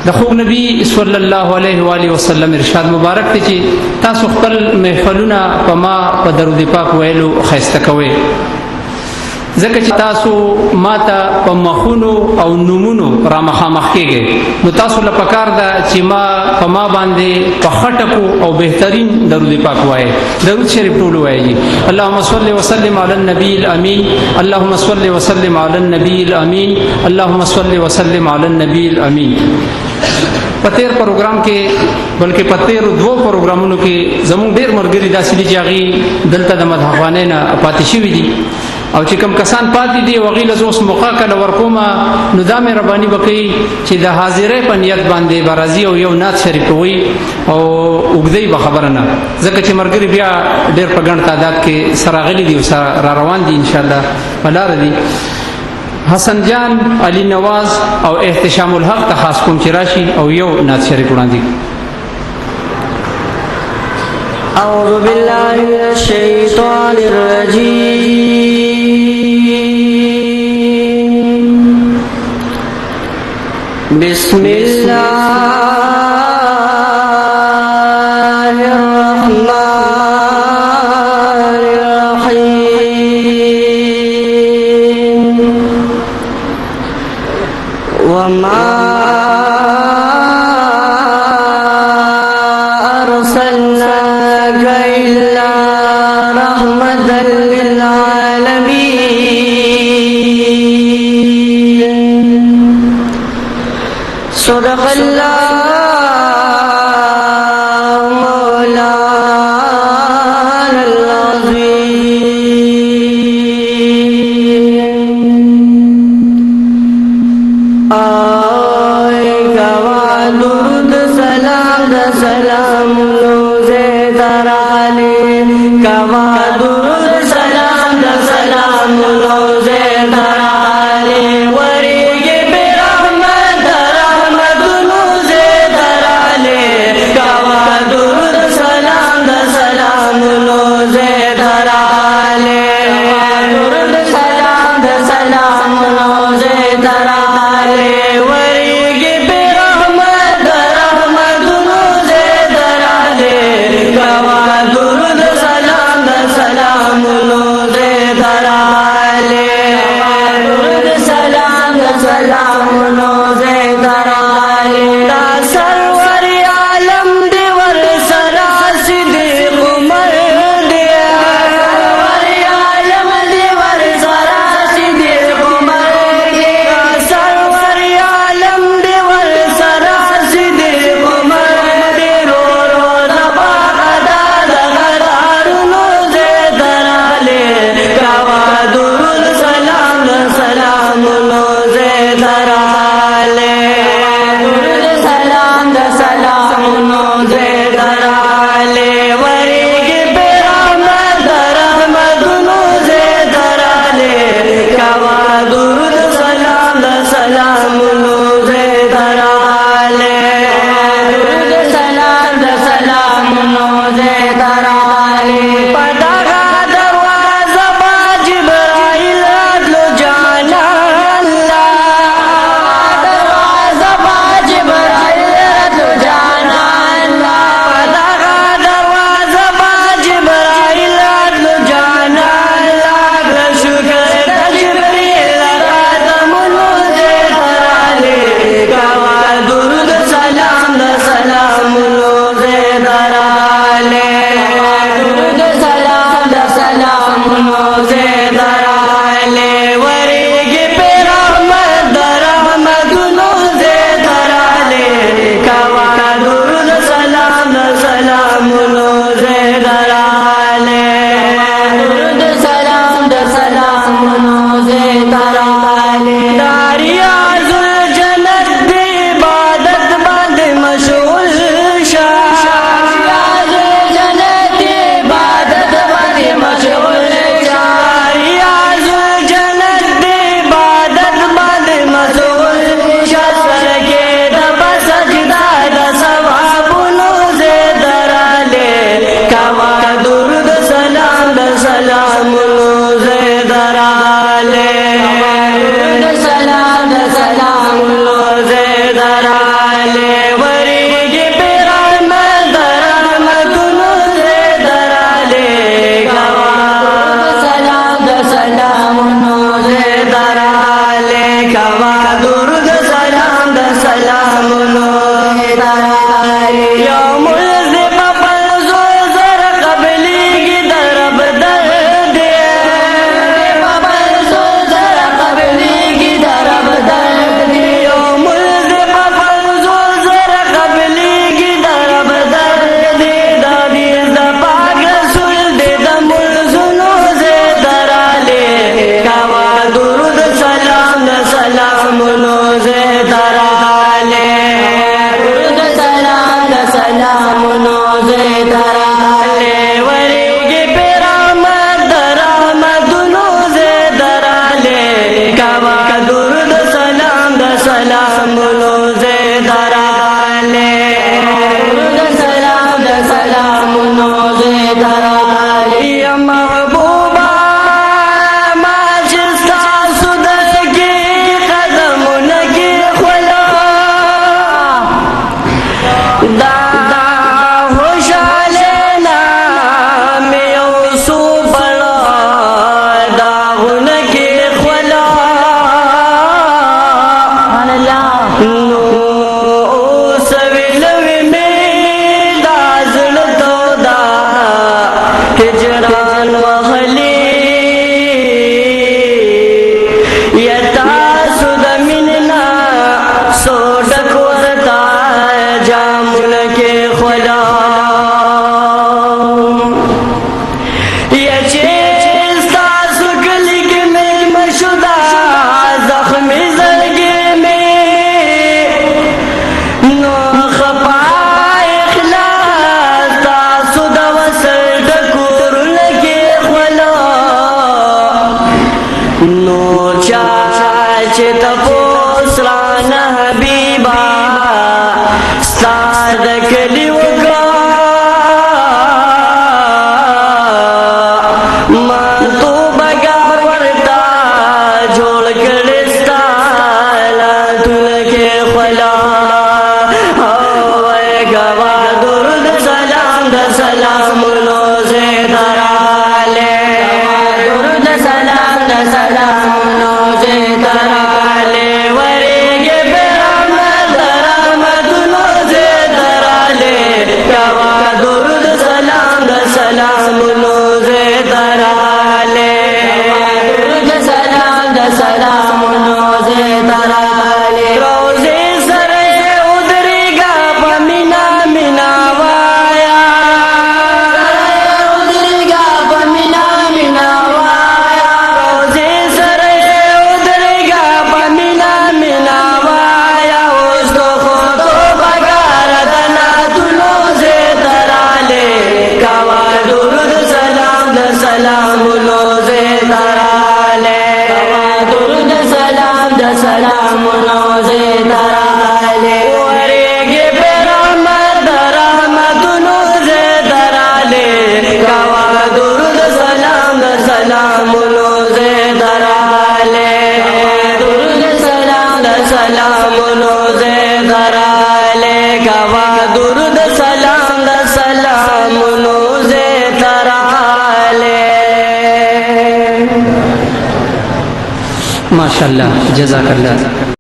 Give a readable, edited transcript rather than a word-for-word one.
د خوږ نبی صلی الله علیه و آله وسلم ارشاد مبارک دی چې تاسو خپل محفلونه په ما په درود پاک ویلو ښایسته کوئ، ځکه چې تاسو ماته په مخونو او نومونو را مخامخ کېږئ، نو تاسو له پکار ده چې په ما باندې په خټکو او بهترین درود پاک وایي. درود شریف ټول وایي. اللهم صل وسلم علی النبی الامین، اللهم صل وسلم علی النبی الامین، اللهم صل وسلم علی النبی الامین. په تیر پروګرام کې بلکې په تیرو دوو پروګرامونو کې زموږ ډېر ملګري داسې دي چې هغوی دلته د مدحخوانۍ نه پاتې شوي دي، او چې کوم کسان پاتې دي هغوی له زه اوس موقع کله ورکومه، نو دا مهرباني به کوي چې د حاضرۍ په نیت باندې به راځي او یو نعت شریف ووایي او اوږدوي به خبره نه، ځکه چې ملګري بیا ډېر په ګڼ تعداد کې سره راغلي دي او سره را روان دي انشاءالله په لاره دي. حسن جان، علی نواز او احتشام الحق ته خاص کوم چې راشي او یو نعت شریف وړاندې. اعوذ باللہ من الشیطان الرجیم، بسم اللہ الرحمن الرحیم. وما صدق اللہ مولانا العظیم. آئے گواہ درود سلام سلام روزے درالے، گواہ درود سلام سلام روزے درالے، दराले वरीगी पिराम दराम दुनु से दराले गवा सलाम सलाम नोजे दराले गवा दुर्द सलाम सलाम नोजे दराले यौमुल ज़िबा पर ज़ोर क़बली की दरब दर्द पर ज़ोर क़बली की दरब दर्द यौमुल ज़िबा पर ज़ोर क़बली की दरब दर्द दादी ज़पाक रसूल दे दमुल जुनू से दराले गवा दुरूद सलाम सलाम नोजे दराले दुरूद सलाम सलाम नोजे दराले वरीगी पिराम दराम दुनू से दराले गवा दुरूद सलाम सलाम नोजे दराले दुरूद सलाम सलाम नोजे दराले या महबूबा माजिस्ता सुदर की कदम नगी खुला दा होशाले नाम यौसू बड़ा दाहुन की खुला नो सविलवी में दाजल तो दा हिजरान वहली यता सुद मिनना सोडक वरता जामुल के खुला ये चेस्ता सुकली के में मशुदा जख्मी जरगे में नो खपाए इखलास तासुद वसर डकुरुल के खुला नो चाचे तपोसरान हबीबा साद कलिवका मां तो बगा पड़ता जोड़ करिस्ता तुल के खुला गवा दुरूद सलाम सलाम नोजे दराले दुरूद सलाम सलाम नोजे दराले वरीगे पिराम दराम दुनु से दराले गवा दुरूद सलाम सलाम नोजे दराले दुरूद सलाम सलाम नोजे दराले रोजे सरे उदरेगा पमीना मिनावाया उदरेगा पमीना मिनावाया रोजे सरे उदरेगा पमीना मिनावाया उसको तो बगार दना दुनो से दराले गवा दुरूद सलाम सलाम नोजे दराले गवा दुरूद सलाम सलाम नोजे दराले वरीगे पिराम दराम दुनू से दराले गवा दुरूद सलाम सलाम नोजे दराले दुरूद सलाम सलाम नोजे दराले गवा दुरूद सलाम सलाम नोजे दराले। माशाअल्लाह, जज़ाकल्लाह।